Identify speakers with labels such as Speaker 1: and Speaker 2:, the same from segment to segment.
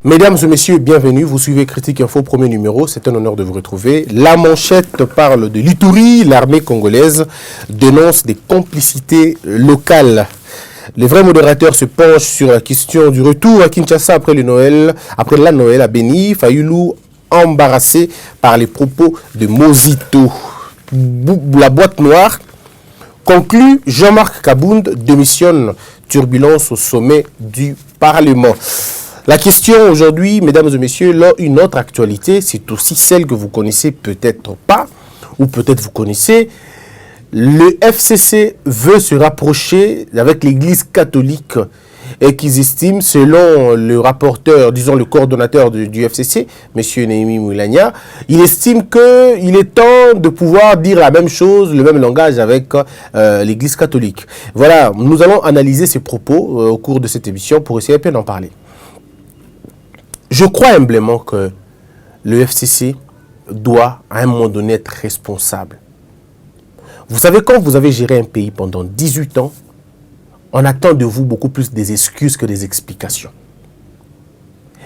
Speaker 1: Mesdames et messieurs, bienvenue. Vous suivez Critique Info, premier numéro. C'est un honneur de vous retrouver. La manchette parle de l'Ituri. L'armée congolaise dénonce des complicités locales. Les vrais modérateurs se penchent sur la question du retour à Kinshasa après la Noël à Beni. Fayulu embarrassé par les propos de Mozito. La boîte noire conclut. Jean-Marc Kabound démissionne. Turbulence au sommet du Parlement. La question aujourd'hui, mesdames et messieurs, là, une autre actualité, c'est aussi celle que vous connaissez peut-être pas, ou peut-être vous connaissez. Le FCC veut se rapprocher avec l'Église catholique et qu'ils estiment, selon le rapporteur, disons le coordonnateur du FCC, M. Néhémie Moulania, il estime qu'il est temps de pouvoir dire la même chose, le même langage avec l'Église catholique. Voilà, nous allons analyser ces propos au cours de cette émission pour essayer d'en parler. Je crois humblement que le FCC doit, à un moment donné, être responsable. Vous savez, quand vous avez géré un pays pendant 18 ans, on attend de vous beaucoup plus des excuses que des explications.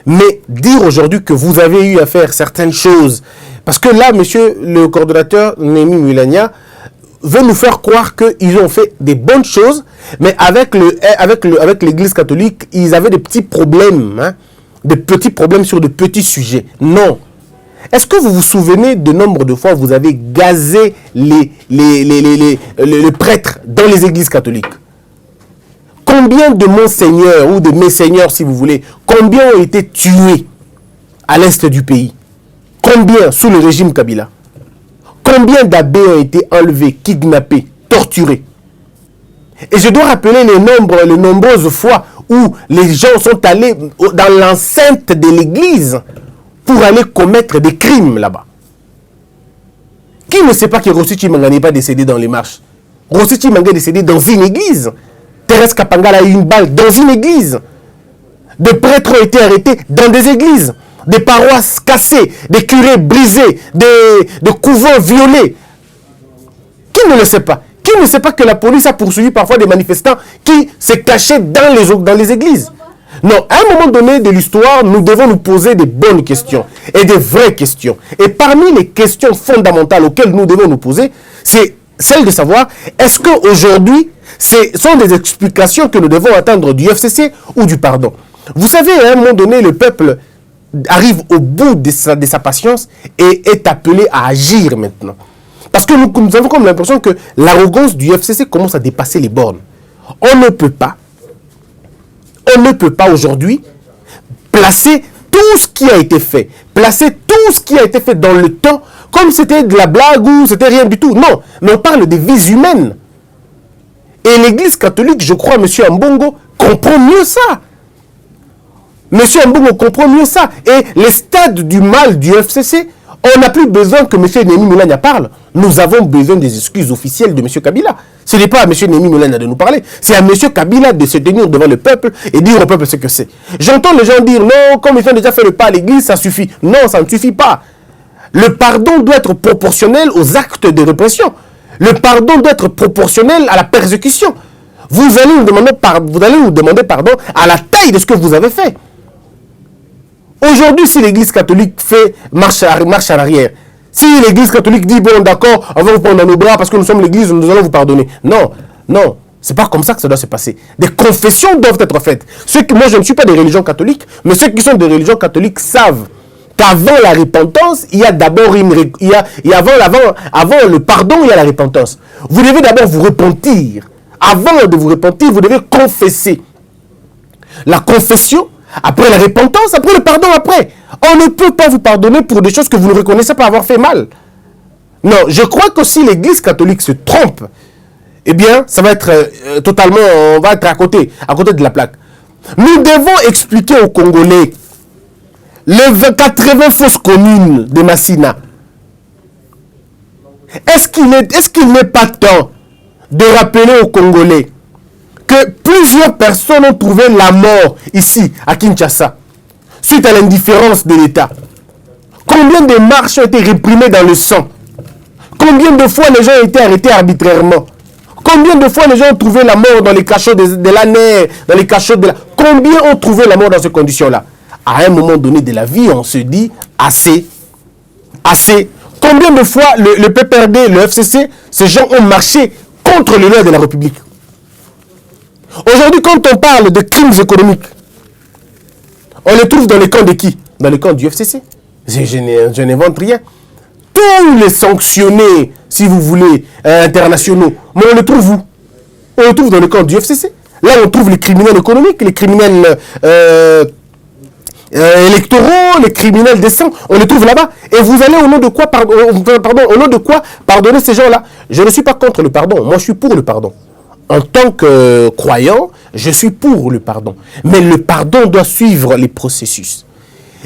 Speaker 1: Mais dire aujourd'hui que vous avez eu à faire certaines choses, parce que là, monsieur le coordonnateur Néhémie Moulania veut nous faire croire qu'ils ont fait des bonnes choses, mais avec l'Église catholique, ils avaient des petits problèmes, hein, des petits problèmes sur de petits sujets. Non. Est-ce que vous vous souvenez du nombre de fois où vous avez gazé les prêtres dans les églises catholiques? Combien de monseigneurs ou de messeigneurs, si vous voulez, combien ont été tués à l'est du pays? Combien sous le régime Kabila? Combien d'abbés ont été enlevés, kidnappés, torturés? Et je dois rappeler les nombreuses fois où les gens sont allés dans l'enceinte de l'église pour aller commettre des crimes là-bas. Qui ne sait pas que Rossi Chimanga n'est pas décédé dans les marches? Rossi Chimanga est décédé dans une église. Thérèse Kapangala a eu une balle dans une église. Des prêtres ont été arrêtés dans des églises. Des paroisses cassées, des curés brisés, des couvents violés. Qui ne le sait pas? Qui ne sait pas que la police a poursuivi parfois des manifestants qui se cachaient dans les églises? Non, à un moment donné de l'histoire, nous devons nous poser des bonnes questions et des vraies questions. Et parmi les questions fondamentales auxquelles nous devons nous poser, c'est celle de savoir, est-ce qu'aujourd'hui, ce sont des explications que nous devons attendre du FCC ou du pardon? Vous savez, à un moment donné, le peuple arrive au bout de sa patience et est appelé à agir maintenant. Parce que nous avons comme l'impression que l'arrogance du FCC commence à dépasser les bornes. On ne peut pas aujourd'hui placer tout ce qui a été fait, dans le temps, comme c'était de la blague ou c'était rien du tout. Non, mais on parle des vies humaines. Et l'Église catholique, je crois, M. Ambongo, comprend mieux ça. M. Ambongo comprend mieux ça. Et les stades du mal du FCC, on n'a plus besoin que M. Néhémie Moulania parle. Nous avons besoin des excuses officielles de M. Kabila. Ce n'est pas à M. Néhémie Moulania de nous parler. C'est à M. Kabila de se tenir devant le peuple et dire au peuple ce que c'est. J'entends les gens dire, non, comme ils ont déjà fait le pas à l'église, ça suffit. Non, ça ne suffit pas. Le pardon doit être proportionnel aux actes de répression. Le pardon doit être proportionnel à la persécution. Vous allez nous demander pardon à la taille de ce que vous avez fait. Aujourd'hui, si l'Église catholique fait marche à l'arrière, si l'Église catholique dit, bon d'accord, on va vous prendre dans nos bras parce que nous sommes l'Église, nous allons vous pardonner. Non, non, c'est pas comme ça que ça doit se passer. Des confessions doivent être faites. Moi, je ne suis pas des religions catholiques, mais ceux qui sont des religions catholiques savent qu'avant la repentance, il y a d'abord avant le pardon, il y a la repentance. Vous devez d'abord vous repentir. Avant de vous repentir, vous devez confesser. La confession, après la repentance, après le pardon, après. On ne peut pas vous pardonner pour des choses que vous ne reconnaissez pas avoir fait mal. Non, je crois que si l'Église catholique se trompe, eh bien, ça va être totalement, on va être à côté de la plaque. Nous devons expliquer aux Congolais les 80 fausses communes de Massina. Est-ce qu'il n'est pas temps de rappeler aux Congolais que plusieurs personnes ont trouvé la mort ici, à Kinshasa, suite à l'indifférence de l'État? Combien de marches ont été réprimées dans le sang? Combien de fois les gens ont été arrêtés arbitrairement? Combien de fois les gens ont trouvé la mort dans les cachots de la nerf, dans les cachots de la... Combien ont trouvé la mort dans ces conditions-là? à un moment donné de la vie, on se dit assez. Assez. Combien de fois le PPRD, le FCC, ces gens ont marché contre les lois de la République? Aujourd'hui, quand on parle de crimes économiques, on les trouve dans les camps de qui? Dans les camps du FCC. Je n'invente rien. Tous les sanctionnés, si vous voulez, internationaux, mais on les trouve où? On les trouve dans le camp du FCC. Là, on trouve les criminels économiques, les criminels électoraux, les criminels des sangs, on les trouve là-bas. Et vous allez au nom de quoi, au nom de quoi pardonner ces gens-là? Je ne suis pas contre le pardon, moi je suis pour le pardon. En tant que croyant, je suis pour le pardon. Mais le pardon doit suivre les processus.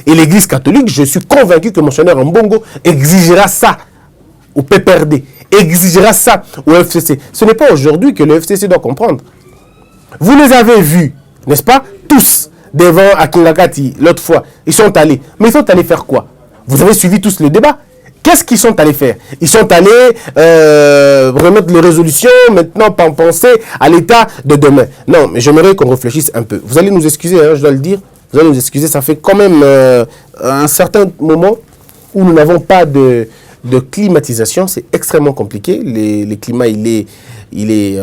Speaker 1: Et l'Église catholique, je suis convaincu que Monseigneur Mbongo exigera ça au PPRD, exigera ça au FCC. Ce n'est pas aujourd'hui que le FCC doit comprendre. Vous les avez vus, n'est-ce pas, tous, devant Akingakati, l'autre fois. Ils sont allés. Mais ils sont allés faire quoi? Vous avez suivi tous le débat. Qu'est-ce qu'ils sont allés faire? Ils sont allés remettre les résolutions, maintenant penser à l'état de demain. Non, mais j'aimerais qu'on réfléchisse un peu. Vous allez nous excuser, hein, je dois le dire. Vous allez nous excuser, ça fait quand même un certain moment où nous n'avons pas de climatisation. C'est extrêmement compliqué. Le climat, il est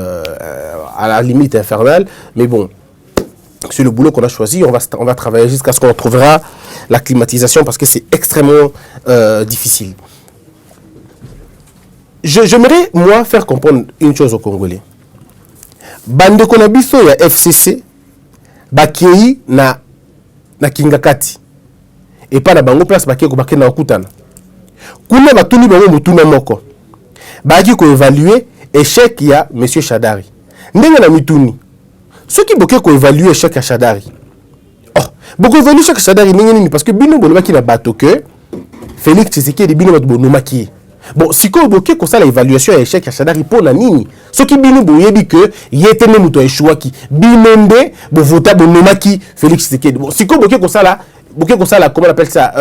Speaker 1: à la limite infernale. Mais bon, c'est le boulot qu'on a choisi. On va travailler jusqu'à ce qu'on trouvera la climatisation parce que c'est extrêmement difficile. J'aimerais, moi, faire comprendre une chose aux Congolais. Bande Konabiso, il y a FCC, Bakei na Kingakati. Et pas na bango place Bakei ko na Okutana. Kuna batuni bango mutuna moko. Baki ko évaluer échec ya monsieur Shadari. Ndenge na mituni. Ceux qui boké ko évaluer échec ya Shadari. Oh, beaucoup évaluer échec ya Shadari nini parce que bino bolobaki na bato que Félix Tshisekedi bino bato bonomaki. Bon, si ko boké ko ça l'évaluation échec ya Shadari pour na nini. Ceux qui bino boyebi que yetene muto échouaki. Binombe bo vota bonomaki Félix Tshisekedi. Bon, si ko boké ko ça là, comment on appelle ça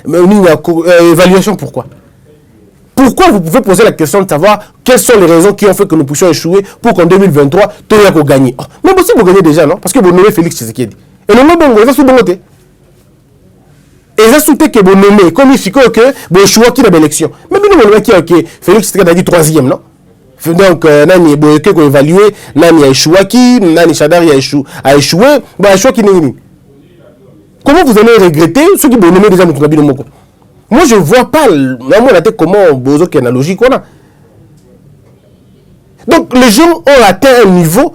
Speaker 1: évaluation pourquoi? Pourquoi vous pouvez poser la question de savoir quelles sont les raisons qui ont fait que nous puissions échouer pour qu'en 2023, tout le monde gagne. Oh, mais aussi vous gagnez déjà, non? Parce que vous nommez Félix Tshisekedi. Et le nom bon, vous avez bon côté. Et ça soutient que vous nommez, comme il faut que vous échouez qui dans l'élection. Mais vous nommez qui est Félix Tshisekedi a dit troisième, non? Donc, nani boyeke ko évaluer, nani a échoué qui, nani Shadari a échoué, bon a échoué qui n'est. Comment vous allez regretter ceux qui vous nommez déjà Moutoukabino Moko? Moi, je ne vois pas comment Bozo qui est analogique qu'on a. Donc, les gens ont atteint un niveau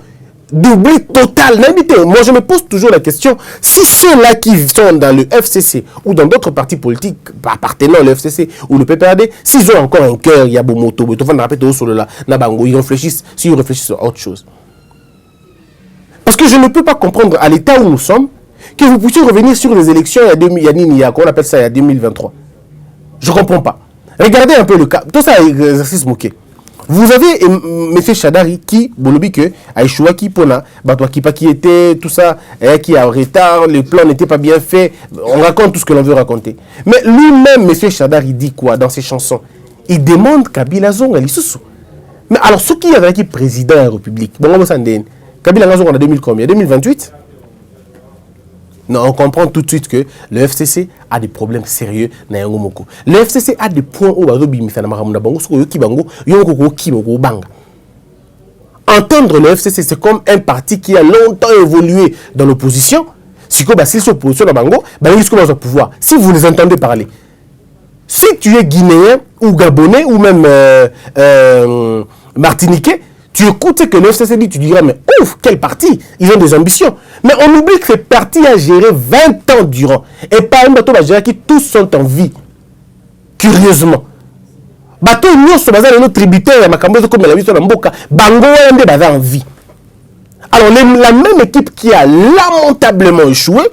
Speaker 1: d'oubli total. Moi, je me pose toujours la question, si ceux-là qui sont dans le FCC ou dans d'autres partis politiques appartenant au FCC ou le PPRD, s'ils ont encore un cœur, il y a Bomoto, ils réfléchissent, s'ils réfléchissent à autre chose. Parce que je ne peux pas comprendre à l'état où nous sommes que vous puissiez revenir sur les élections il y a qu'on appelle ça il y a 2023. Je ne comprends pas. Regardez un peu le cas. Tout ça est exercice moqué. Vous avez M. Shadari qui, Bolobi, a échoué, qui pona, qui était, tout ça, qui est en retard, le plan n'était pas bien fait. On raconte tout ce que l'on veut raconter. Mais lui-même, M. Shadari dit quoi dans ses chansons? Il demande Kabila Zonga Lisusu. Mais alors, ce qui est président de la République, Kabila Zonga en 2000 combien? 2028? Non, on comprend tout de suite que le FCC a des problèmes sérieux. Le FCC a des points où entendre le FCC, c'est comme un parti qui a longtemps évolué dans l'opposition. Si s'ils sont opposition dans Bango, ils pouvoir. Si vous les entendez parler, si tu es guinéen ou gabonais ou même martiniquais, tu écoutes que le FCC dit, tu diras, mais ouf, quel parti? Ils ont des ambitions. Mais on oublie que ce parti a géré 20 ans durant. Et pas un bateau va gérer qui tous sont en vie. Curieusement. Bateau nous sommes nos tributaires à Makambo comme la vie sur la Mboka. Bango est en vie. Alors la même équipe qui a lamentablement échoué,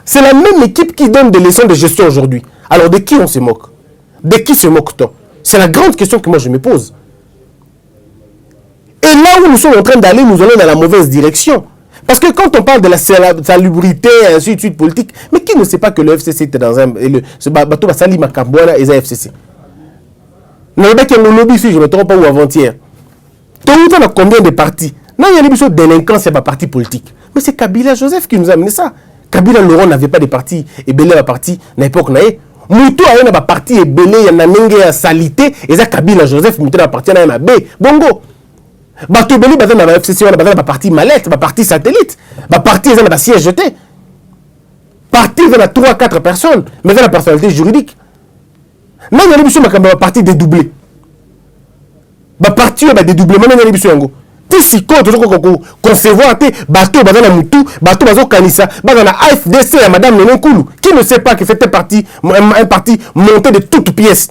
Speaker 1: c'est la même équipe qui donne des leçons de gestion aujourd'hui. Alors de qui on se moque? De qui se moque-t-on? C'est la grande question que moi je me pose. Et là où nous sommes en train d'aller, nous allons dans la mauvaise direction. Parce que quand on parle de la salubrité, ainsi de suite, politique, mais qui ne sait pas que le FCC était dans un... Ce bateau va salir ma Makambouana et le FCC. Je ne me trompe pas, ou avant-hier. Tu as combien de partis? Non, il y a des délinquants, c'est pas parti politique. Mais c'est Kabila Joseph qui nous a amené ça. Kabila Laurent n'avait pas de parti, et Belé a parti, à l'époque, Moutou a un parti, et Belé, il y a un salité, et ça Kabila Joseph, Moutou a parti, il y a un bongo. Bato Belé, il y a un FCC, il y a un parti mallette, un parti satellite, un parti, il y a un siège jeté. Parti, il y a 3-4 personnes, mais il y a la personnalité juridique. Mais il y a un parti dédoublé. Un parti dédoublé, mais il y a un parti si quand tu concevoir bateau bazana mutu bateau bazo kanisa bazana AFDC à madame Néné Koulou qui ne sait pas que c'était un parti monté de toutes pièces,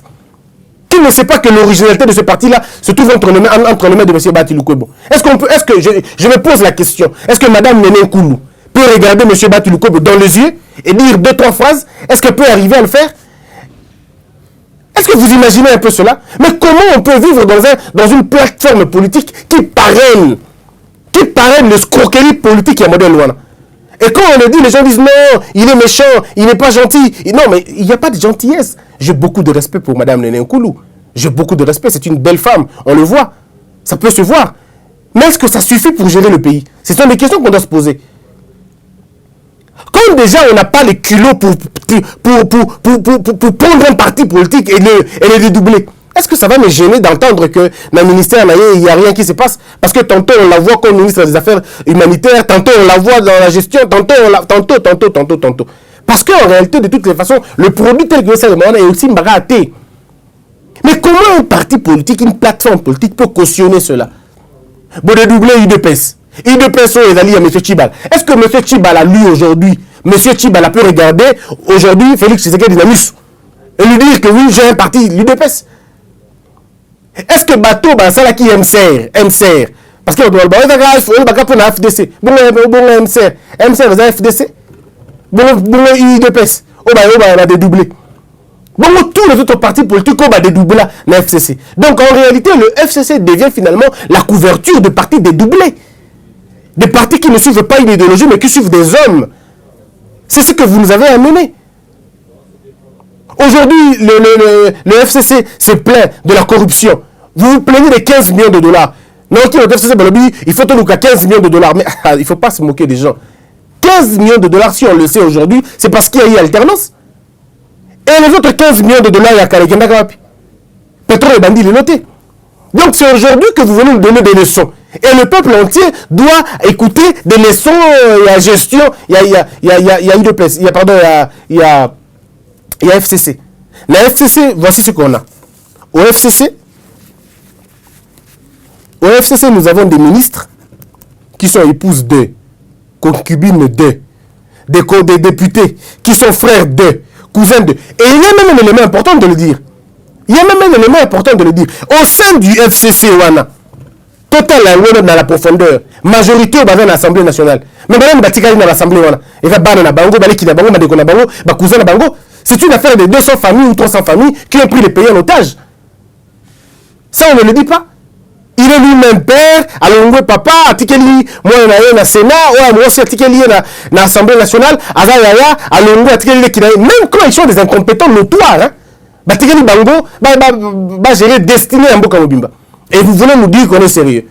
Speaker 1: qui ne sait pas que l'originalité de ce parti là se trouve entre les mains de monsieur Bati Lukwebo. Est-ce que je me pose la question, est-ce que madame Néné Koulou peut regarder monsieur Bati Lukwebo dans les yeux et dire 2-3 phrases? Est-ce qu'elle peut arriver à le faire? Est-ce que vous imaginez un peu cela? Mais comment on peut vivre dans une plateforme politique qui parraine l'escroquerie politique à modèle Luana? Et quand on le dit, les gens disent non, il est méchant, il n'est pas gentil. Non, mais il n'y a pas de gentillesse. J'ai beaucoup de respect pour madame Néné Koulou. J'ai beaucoup de respect, c'est une belle femme, on le voit. Ça peut se voir. Mais est-ce que ça suffit pour gérer le pays? Ce sont des questions qu'on doit se poser. Quand déjà on n'a pas les kilos pour prendre un parti politique et le dédoubler, est-ce que ça va me gêner d'entendre que dans le ministère, il n'y a rien qui se passe? Parce que tantôt on la voit comme ministre des Affaires humanitaires, tantôt on la voit dans la gestion, tantôt. Parce qu'en réalité, de toutes les façons, le produit tel que ça demande est aussi mbaraté. Mais comment un parti politique, une plateforme politique peut cautionner cela? Bon, dédoubler UDPS. UDPS est allié à M. Tchibala. Est-ce que M. Tchibala, lui, aujourd'hui, M. Tchibala peut regarder aujourd'hui Félix Tshisekedi Dinamus et lui dire que oui, j'ai un parti, l'UDPS? Est-ce que Bateau, c'est là qui MCR? Parce que on a FDC. Bon, MCR. MCR, vous avez FDC? Bon, UDPS. On va dédoubler. Bon, tous les autres partis politiques, on va dédoubler la FCC. Donc, en réalité, le FCC devient finalement la couverture de partis dédoublés. Des partis qui ne suivent pas une idéologie, mais qui suivent des hommes. C'est ce que vous nous avez amené. Aujourd'hui, le FCC se plaint de la corruption. Vous vous plaignez des 15 millions de dollars. Non, le FCC, il faut tout 15 millions de dollars. Mais il ne faut pas se moquer des gens. 15 millions de dollars, si on le sait aujourd'hui, c'est parce qu'il y a eu alternance. Et les autres 15 millions de dollars, il y a Kalekenda Kawapi. Pétrole et bandit, il est noté. Donc c'est aujourd'hui que vous venez nous donner des leçons. Et le peuple entier doit écouter des leçons, il y a gestion, il y a UDPS, il y a FCC. La FCC, voici ce qu'on a. Au FCC, nous avons des ministres qui sont épouses d'eux, concubines d'eux, des députés qui sont frères d'eux, cousins d'eux. Et il y a même un élément important de le dire. Au sein du FCC, total dans la profondeur, majorité dans l'Assemblée nationale. Mais même dans l'Assemblée, c'est une affaire de 200 familles ou 300 familles qui ont pris les pays en otage. Ça, on ne le dit pas. Il est lui-même père, alors papa, Atikeli, moi, dans le Sénat, moi aussi, Atikeli, dans l'Assemblée nationale, Azayaya, alors Atikeli, même quand ils sont des incompétents notoires, Atikeli Bango, va gérer destiné à Mboka Mobimba. Et vous voulez nous dire qu'on est sérieux.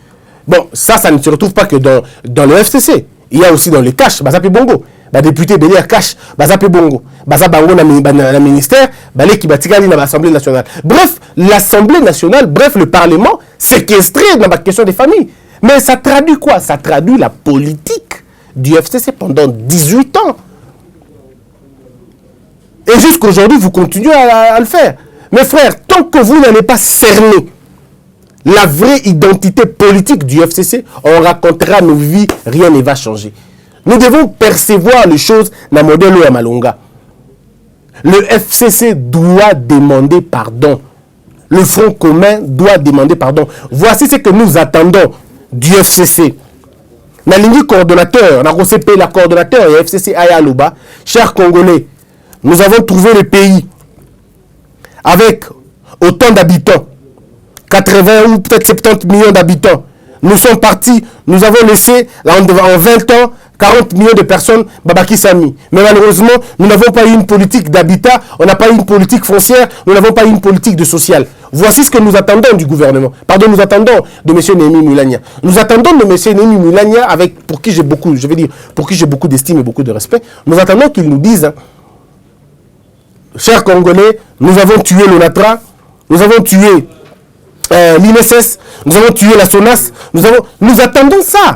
Speaker 1: Bon, ça ne se retrouve pas que dans le FCC. Il y a aussi dans les cash, Bazapi Bongo. Député Bélier cash, Bazapi Bongo. Bazabango dans le ministère, Balé qui batikali dans l'Assemblée nationale. Bref, l'Assemblée nationale, le Parlement, séquestré dans la question des familles. Mais ça traduit quoi? Ça traduit la politique du FCC pendant 18 ans. Et jusqu'aujourd'hui, vous continuez à le faire. Mes frères, tant que vous n'allez pas cerner la vraie identité politique du FCC, on racontera nos vies, rien ne va changer. Nous devons percevoir les choses dans le modèle de Malonga. Le FCC doit demander pardon. Le Front commun doit demander pardon. Voici ce que nous attendons du FCC. La ligne coordonnateur, la CP, la coordonnateur et FCC Ayalouba, chers Congolais, nous avons trouvé le pays avec autant d'habitants, 80 ou peut-être 70 millions d'habitants. Nous sommes partis, nous avons laissé en 20 ans 40 millions de personnes Babaki Sami. Mais malheureusement, nous n'avons pas eu une politique d'habitat, on n'a pas eu une politique foncière, nous n'avons pas eu une politique de social. Voici ce que nous attendons du gouvernement. Pardon, nous attendons de M. Némi Moulania. Nous attendons de M. Némi Moulania, pour qui j'ai beaucoup d'estime et beaucoup de respect. Nous attendons qu'il nous dise, chers Congolais, nous avons tué l'ONATRA, nous avons tué l'INSS, nous avons tué la SONAS, nous attendons ça.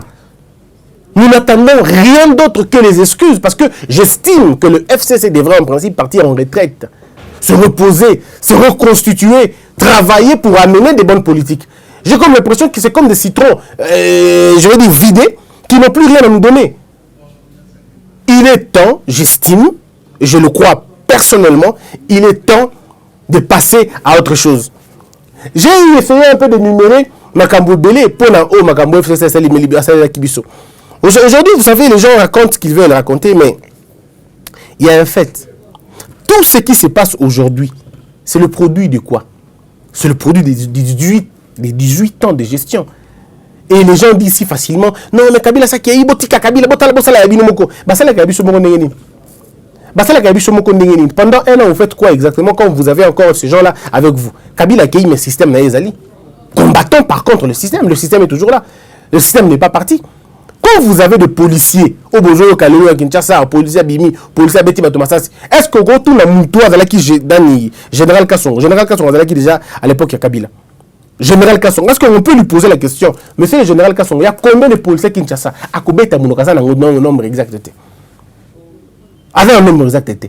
Speaker 1: Nous n'attendons rien d'autre que les excuses, parce que j'estime que le FCC devrait en principe partir en retraite, se reposer, se reconstituer, travailler pour amener des bonnes politiques. J'ai comme l'impression que c'est comme des citrons, je vais dire vidés, qui n'ont plus rien à nous donner. Il est temps, j'estime, et je le crois personnellement, il est temps de passer à autre chose. J'ai essayé un peu de numérer Makambo Belé pour la haut Makambo FCC Kibiso. Aujourd'hui, vous savez, les gens racontent ce qu'ils veulent raconter, mais il y a un fait. Tout ce qui se passe aujourd'hui, c'est le produit de quoi? C'est le produit des 18 ans de gestion. Et les gens disent si facilement, non, mais Kabila, ça qui est Ibotika, Kabila, Botala, Bosala, Yabinomoko. Basala, Kabiso, Mokonengeni. Basala, Kabiso, Mokonengeni. Pendant un an, vous faites quoi exactement quand vous avez encore ces gens-là avec vous? Kabila, qui est le système Naïzali. Combattons par contre le système est toujours là. Le système n'est pas parti. Quand vous avez des policiers, au Bozo, Kalou, à Kinshasa, policiers Bimi, policiers Betty Matomassas, est-ce que tout le monde a qui Général Kasson, qui déjà à l'époque il y a Kabila. Général Kasson, est-ce qu'on peut lui poser la question, monsieur le général Kasson, il y a combien de policiers Kinshasa à Kobeta Mounokasa dans le nombre exact? Avec un nombre exact.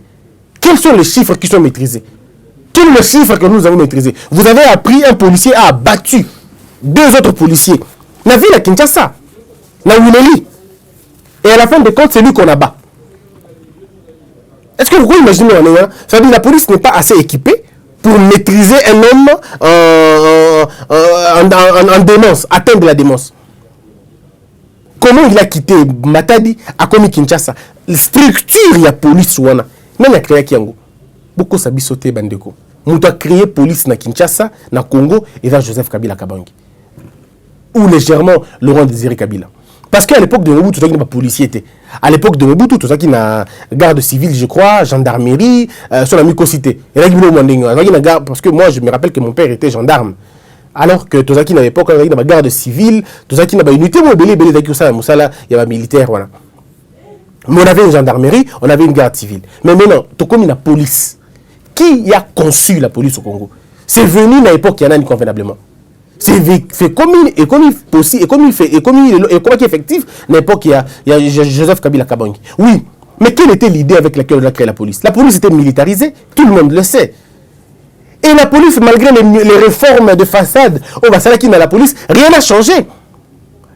Speaker 1: Quels sont les chiffres qui sont maîtrisés? Quels sont les chiffres que nous avons maîtrisés? Vous avez appris un policier a abattu 2 autres policiers. La ville à Kinshasa. La Wineli. Et à la fin de compte, c'est lui qu'on abat. Est-ce que vous pouvez imaginer, c'est-à-dire la police n'est pas assez équipée pour maîtriser un homme en démence, atteindre la démence. Comment il a quitté Matadi à Komi Kinshasa? Structure, il y a police ouana. Même il y a créé Kiango. Beaucoup s'habillent sauté bandeko. On doit créer police na Kinshasa, na Congo et dans Joseph Kabila Kabangi. Ou légèrement Laurent Désiré Kabila. Parce qu'à l'époque de Mobutu, tout ça qui n'a pas policier. À l'époque de Mobutu, tout ça qui n'a garde civile, je crois, gendarmerie, sur la mycocité. Parce que moi, je me rappelle que mon père était gendarme. Alors que tout ça qui n'avait pas de garde civile, tout ça qui n'a pas unité, il y avait militaire, voilà. Mais on avait une gendarmerie, on avait une garde civile. Mais maintenant, tout comme la police, qui a conçu la police au Congo? C'est venu à l'époque, il y en a une convenablement. C'est comme il possible, et comme il est effectif, à l'époque, il y a Joseph Kabila Kabangi. Oui, mais quelle était l'idée avec laquelle on a créé la police? La police était militarisée, tout le monde le sait. Et la police, malgré les réformes de façade, la police, rien n'a changé.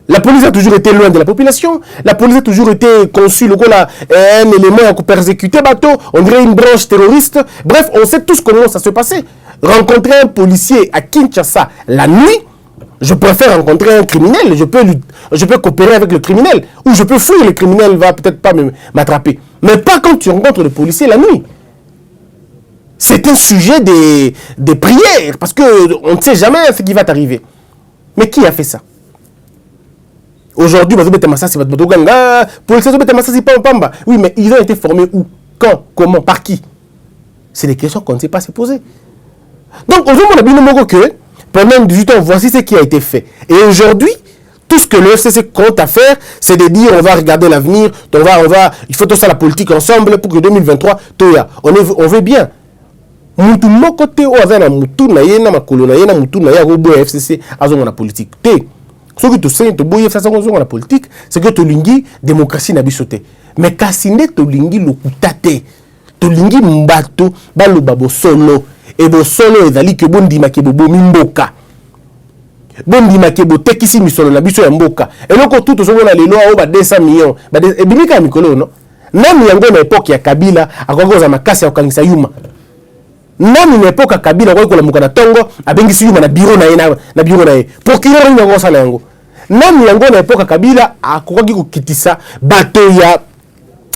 Speaker 1: La police a toujours été loin de la population. La police a toujours été conçue un élément persécuté, on dirait une branche terroriste. Bref, on sait tous comment ça se passait. Rencontrer un policier à Kinshasa la nuit, je préfère rencontrer un criminel. Je peux coopérer avec le criminel. Ou je peux fuir, le criminel ne va peut-être pas m'attraper. Mais pas quand tu rencontres le policier la nuit. C'est un sujet des prières. Parce qu'on ne sait jamais ce qui va t'arriver. Mais qui a fait ça? Aujourd'hui, oui, mais ils ont été formés où? Quand? Comment? Par qui? C'est des questions qu'on ne sait pas se poser. Donc, aujourd'hui, on a bien dit que pendant 18 ans, voici ce qui a été fait. Et aujourd'hui, tout ce que le FCC compte à faire, c'est de dire on va regarder l'avenir, il faut tout ça la politique ensemble pour que 2023, on veut bien. Mutu moko te o azana mutu na yena makolo na yena mutu na ya robo FCC azonga na politique. Te. Ce que tu sais, tu boye FCC azonga na politique, c'est que tu lingi démocratie na bisote. Mais kasine tu lingi lokutate. Tu lingi mbato balo babo solo. Et bo solo ezali ke bondi makebo bo mimboka. Bondi makebo tekisi misolo na biso ya mboka. Et loko tout ozonga lelo o ba 200 millions. Ba ebimika mikolo no. Nani yango na époque ya Kabila akokoza makasi ya okangisa yuma. Nani na époque ya Kabila kwa muka na tongo abengisi yuma na bureau na ye na bureau na ye. Procureur ni yango sala yango. Nani yango na époque ya Kabila akokoki kokitisa bato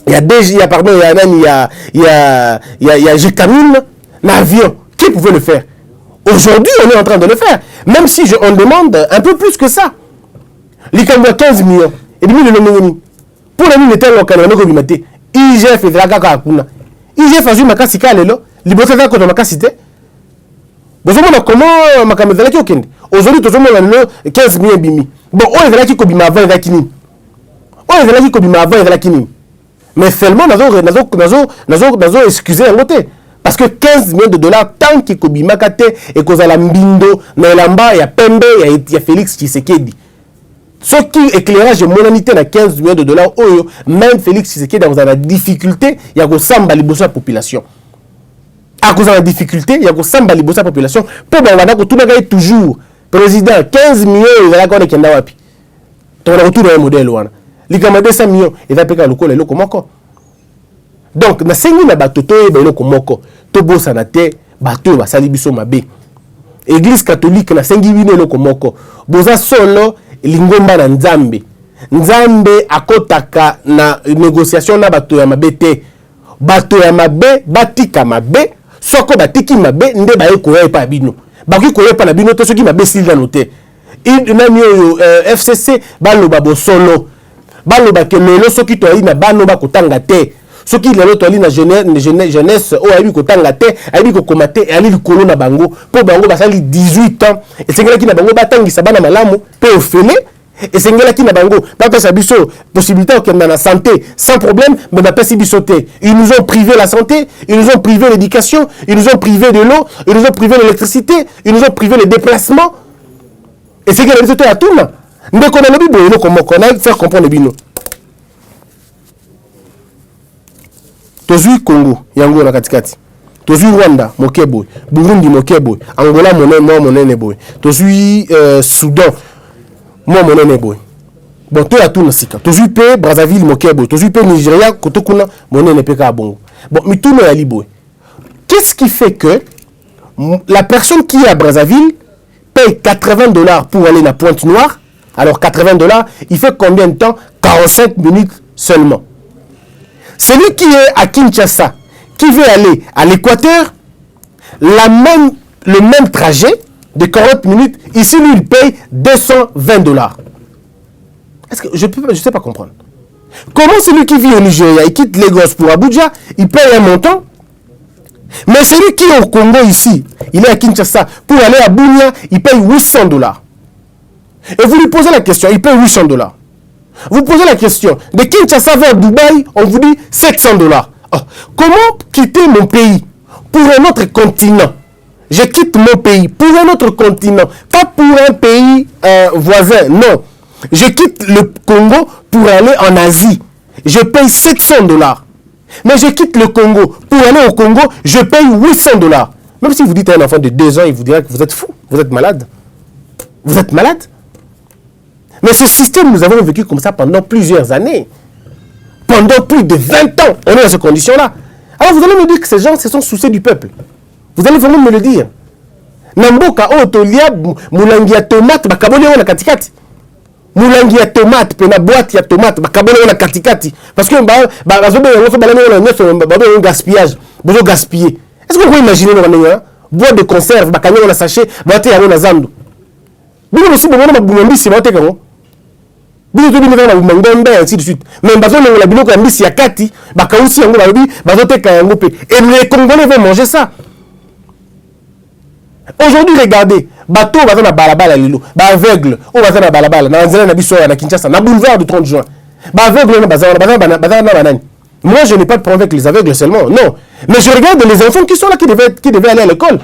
Speaker 1: ya DG pardon ya nani ya Jekamine na avion. Qui pouvait le faire? Aujourd'hui, on est en train de le faire. Même si on demande un peu plus que ça. L'Ikambo 15 millions. Et puis, le nomini. Pour la mine, il était local, on a combattu. IGF et Dragaka Akuna. IGF a joué Makasika, lelo. Liberté d'un côté Makasite. bozomona comment makambo ezalaki okende aujourd'hui tozomona lelo 15 millions bimi bon oyo ezalaki kobima avant ezalaki nini oyo ezalaki kobima avant ezalaki nini mais seulement nazo excuser yango te parce que 15 millions de dollars tant que kobimaka te ekozala mbindo na elamba ya pembe ya Félix Tshisekedi soki éclairage emonani te na 15 millions de dollars oyo même Félix Tshisekedi akozala na difficulté ya kosamba liboso ya population akozala na difficulté il y a ko samba libosa population pour bana ko tunaka toujours président 15 millions ezala ko kenda wapi to na retour ya modèle wana likama 200 millions eza peka lokola eloko moko donc na sengi na bato to eba eloko moko to bosa na te bato basali biso mabe église catholique na sengi bino eloko moko boza solo lingomba na nzambe akotaka na négociation na bato ya mabe te bato ya mabe batika mabe soko batiki mabe nde baye koya pa bino baki koya pa na bino to soki mabe silda note nani oyo FCC baloba bosolo baloba ke lelo soki to ali na bano bakotanga te soki lelo to ali na jeunesse o ali kotanga te ali kokoma te ali likolo na bango po bango basali 18 ans esengela ki na bango batangisa bana malamu pe ofele esengela ki na bango bapesa biso possibilité okenda na santé sans problème mais bapesi biso te ils nous ont privé la santé ils nous ont privé l'éducation ils nous ont privé de l'eau ils nous ont privé l'électricité ils nous ont privé les déplacements esengela biso te ya tuna ndeko na lobi boyelo komoko na faire comprendre bino tozui Congo yango na katikati tozui Rwanda mokebo Burundi mokebo Angola monene boy tozui Soudan moi monene boy bon to ya tuna sika tozui pe Brazzaville mokebo tozui pe Nigeria koto kuna monene pe ka bongo bon mituno ya liboy qu'est-ce qui fait que la personne qui est à Brazzaville paye $80 pour aller à Pointe-Noire alors $80 il fait combien de temps 45 minutes seulement. Celui qui est à Kinshasa, qui veut aller à l'Équateur, le même trajet de 40 minutes, ici, lui, il paye $220. Est-ce que je ne sais pas comprendre. Comment celui qui vit au Nigeria, il quitte Lagos pour Abuja, il paye un montant, mais celui qui est au Congo ici, il est à Kinshasa, pour aller à Bunia, il paye $800. Et vous lui posez la question, il paye $800. Vous posez la question, de Kinshasa vers Dubaï, on vous dit $700. Oh, comment quitter mon pays pour un autre continent? Je quitte mon pays pour un autre continent, pas pour un pays voisin, non. Je quitte le Congo pour aller en Asie. Je paye $700. Mais je quitte le Congo pour aller au Congo, je paye $800. Même si vous dites à un enfant de 2 ans, il vous dira que vous êtes fou, vous êtes malade. Vous êtes malade. Mais ce système, nous avons vécu comme ça pendant plusieurs années. Pendant plus de 20 ans, on est dans ces conditions-là. Alors vous allez me dire que ces gens se sont souciés du peuple. Vous allez vraiment me le dire. Namboka otolia mulangi ya tomate bakabole na katikati. Mulangi ya tomate pe na boîte ya tomate bakabole na katikati parce que bazobe yango so balani na nyoso babe gaspillage. Bozo gaspiller. Est-ce que vous pouvez imaginer na boîte de conserve bakanyo na sachet boîte ya na zandu. Bino aussi bon na bumambisi boîte kango. Bino to bino na bumangombe ainsi de suite. Mais bazo na biloko ya mbisi ya kati bakausi yango babi bazo teka yango pe. Et les Congolais vont manger ça. Aujourd'hui, regardez, bateau va na balabala lilo, ba aveugle, on va na balabala, na nzela na biso na Kinshasa, na boulevard du 30 juin. Ba aveugle na bazana banani. Moi, je n'ai pas de problème avec les aveugles seulement, non. Mais je regarde les enfants qui sont là, qui devaient aller à l'école.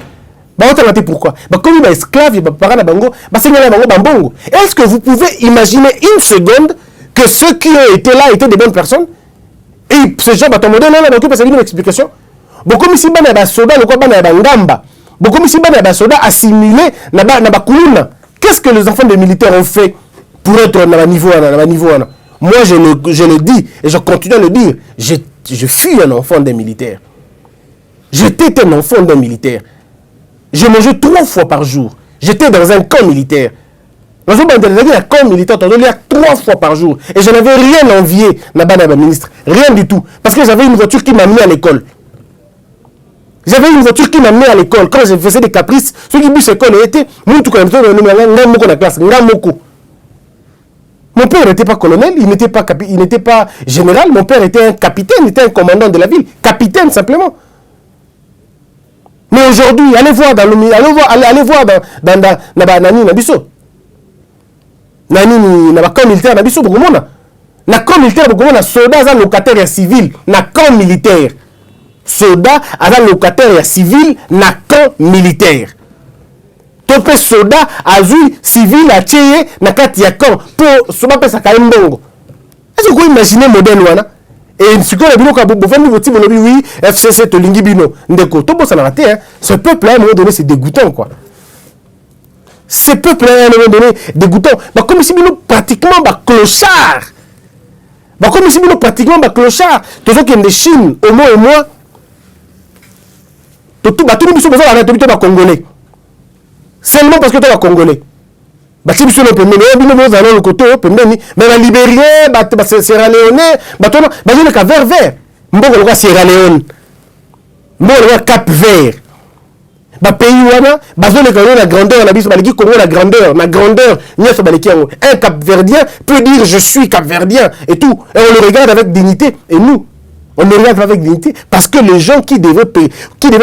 Speaker 1: Bah, on t'a raté pourquoi? Bah, comme il est esclave, il va parler à Bango, bah, c'est à Bango, Bambongo. Est-ce que vous pouvez imaginer une seconde que ceux qui ont été là étaient des bonnes personnes? Et ces gens, bah, ton modèle là, donc, parce qu'il y a une explication. Bon, comme ici, bah, il y a un soda, le quoi, bah, il y a un gamba. Beaucoup si les soldats assimilés qu'est-ce que les enfants des militaires ont fait pour être à niveau? Moi je le dis et je continue à le dire, je fus un enfant des militaires. J'étais un enfant d'un militaire. Je mangeais 3 fois par jour. J'étais dans un camp militaire. Dans un camp militaire, 3 fois par jour. Et je n'avais rien envié, ministre. Rien du tout. Parce que j'avais une voiture qui m'a mis à l'école. J'avais une voiture qui m'amenait à l'école. Quand je faisais des caprices, ceux qui bus l'école étaient, mon père n'était pas colonel, il n'était pas général, mon père était un capitaine, il était un commandant de la ville. Capitaine simplement. Mais Mais aujourd'hui, allez voir dans Nani Nabiso. Nani na camp militaire Nabiso Bokomona. Na camp militaire Bokomona, soldat à locataire et civil. Na camp militaire. Soldat à locataire et civil. Na camp militaire. Topé soldat azui civil a tié na kati ya camp pour soba pesa kaembongo. Est-ce que vous imaginez modèle wana? Et ce qu'on a vu au famille votre oui FCC to lingi bino ndeko to bossa na raté hein. Ce peuple là à un moment donné c'est dégoûtant quoi. Ce peuple là à un moment donné dégoûtant. Bah comme si bino pratiquement bah clochard. Bah comme si bino pratiquement bah clochard. Tous ceux qui de Chine au moins et moi. Tout bah tout le monde besoin arrêter plutôt bah congolais. Seulement parce que tu es congolais. Bah si vous êtes le côté mais la Libérien, bah Sierra Leone, bah toi bah je le vert vert. Mbongo le Sierra Leone. Mbongo le Cap Vert. Bah pays wana, bah je le la grandeur, la bise bah Congo la grandeur, nia so balekiango. Un Cap-Verdien peut dire je suis Cap-Verdien et tout. Et on le regarde avec dignité et nous on le regarde avec dignité parce que les gens qui devaient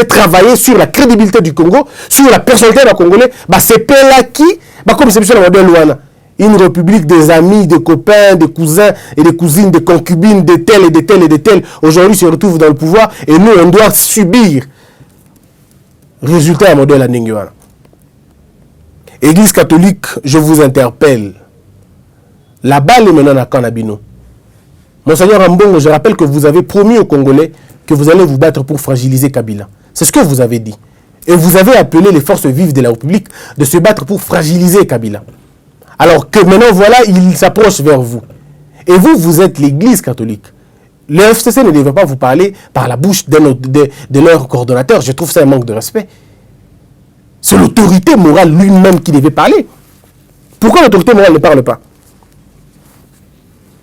Speaker 1: travailler sur la crédibilité du Congo, sur la personnalité du Congolais, bah c'est là qui, bah comme c'est sur la modèle Luana, une république des amis, des copains, des cousins et des cousines, des concubines, de tels et de tels et de tels, aujourd'hui se retrouvent dans le pouvoir et nous on doit subir. Résultat à modèle à Ninguana. Église catholique, je vous interpelle. La balle est maintenant à Kanabino. Monseigneur Ambongo, je rappelle que vous avez promis aux Congolais que vous allez vous battre pour fragiliser Kabila. C'est ce que vous avez dit. Et vous avez appelé les forces vives de la République de se battre pour fragiliser Kabila. Alors que maintenant, voilà, il s'approche vers vous. Et vous, vous êtes l'Église catholique. Le FCC ne devrait pas vous parler par la bouche de leur coordonnateur. Je trouve ça un manque de respect. C'est l'autorité morale lui-même qui devait parler. Pourquoi l'autorité morale ne parle pas?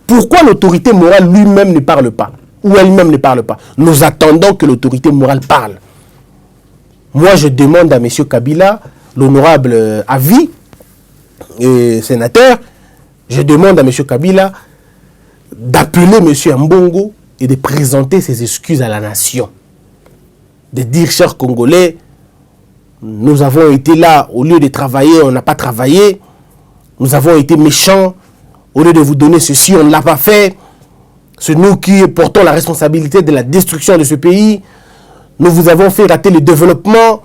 Speaker 1: Pourquoi l'autorité morale lui-même ne parle pas? Ou elle-même ne parle pas? Nous attendons que l'autorité morale parle. Moi, je demande à M. Kabila, l'honorable avis, sénateur, je demande à M. Kabila d'appeler M. Ambongo et de présenter ses excuses à la nation. De dire, chers Congolais, nous avons été là, au lieu de travailler, on n'a pas travaillé. Nous avons été méchants. Au lieu de vous donner ceci, on ne l'a pas fait. C'est nous qui portons la responsabilité de la destruction de ce pays. Nous vous avons fait rater le développement.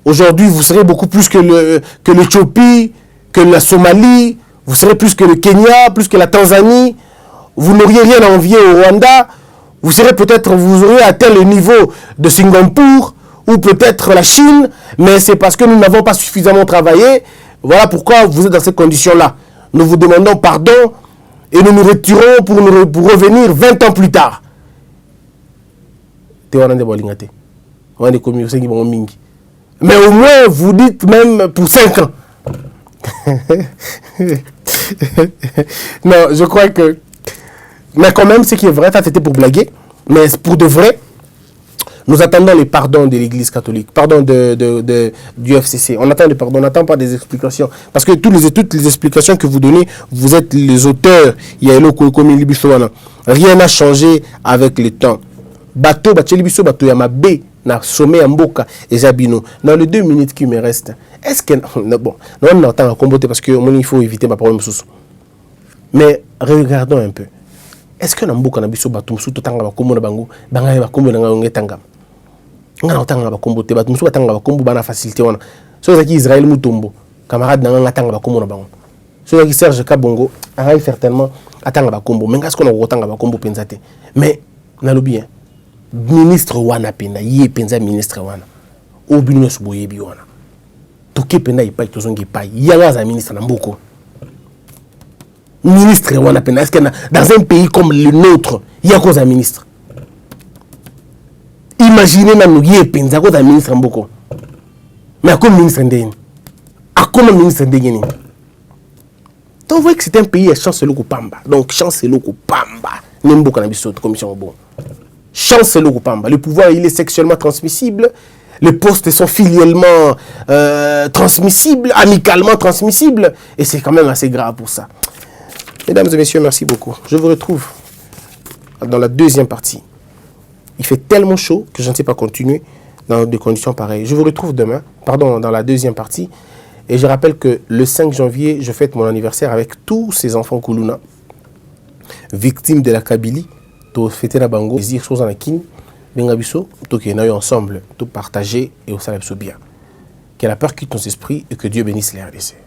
Speaker 1: Aujourd'hui, vous serez beaucoup plus que l'Éthiopie, que la Somalie. Vous serez plus que le Kenya, plus que la Tanzanie. Vous n'auriez rien à envier au Rwanda. Vous auriez atteint le niveau de Singapour ou peut-être la Chine. Mais c'est parce que nous n'avons pas suffisamment travaillé. Voilà pourquoi vous êtes dans ces conditions-là. Nous vous demandons pardon et nous nous retirons pour revenir 20 ans plus tard. Mais au moins, vous dites même pour 5 ans. Non, je crois que... Mais quand même, ce qui est vrai, ça c'était pour blaguer. Mais pour de vrai, nous attendons les pardons de l'Église catholique, pardon du FCC. On attend les pardons, on n'attend pas des explications. Parce que toutes les explications que vous donnez, vous êtes les auteurs. Rien n'a changé avec le temps. Bateau, bateau, yamabe, na sommet en boka et Zabino. Dans les 2 minutes qui me restent, est-ce que... Bon, on entend à comboter parce qu'il faut éviter ma problème sous. Mais regardons un peu. Est-ce que Namboka Nabiso Batum sous Tanga Bakomo Bango, Banga Bakomo Nangangetanga? On a entendu Bakombo, Batum sous Tanga Bakombo Bana facilité. Ceux qui Israël Mutombo, camarade Nangatanga Bakomo Bango. Ceux qui Serge Kabongo, arrive certainement à Tanga Bakombo. Mais qu'est-ce qu'on a autant Bakombo Penzate? Mais, n'a le bien. Ministre Wana Pena, Yé Penza ministre Wana. Obinos Boyebi Wana. Toké Pena Ipai, Tozongi Pai. Yanga ministre Namboko. Ministre Wana Pena, est-ce que dans un pays comme le nôtre, il y a cause un ministre? Imaginez même Yé Penza, cause un ministre Namboko. Mais à quoi ministre Ndéni? À quoi ministre Ndéni? Donc vous voyez que c'est un pays à chancelo Pamba. Donc chancelo Pamba. N'imboka na biso commission bon. Chancelo Pamba. Le pouvoir il est sexuellement transmissible. Les postes sont filialement transmissibles, amicalement transmissibles. Et c'est quand même assez grave pour ça. Mesdames et messieurs, merci beaucoup. Je vous retrouve dans la deuxième partie. Il fait tellement chaud que je ne sais pas continuer. dans des conditions pareilles. Je vous retrouve demain, pardon, dans la deuxième partie. Et je rappelle que le 5 janvier, je fête mon anniversaire avec tous ces enfants Koulouna, victimes de la Kabylie, to fêter la bango, désir chose en akin, bengabiso, to qui est ensemble, tout partager et au salaire bien. Que la peur quitte nos esprits et que Dieu bénisse les RDC.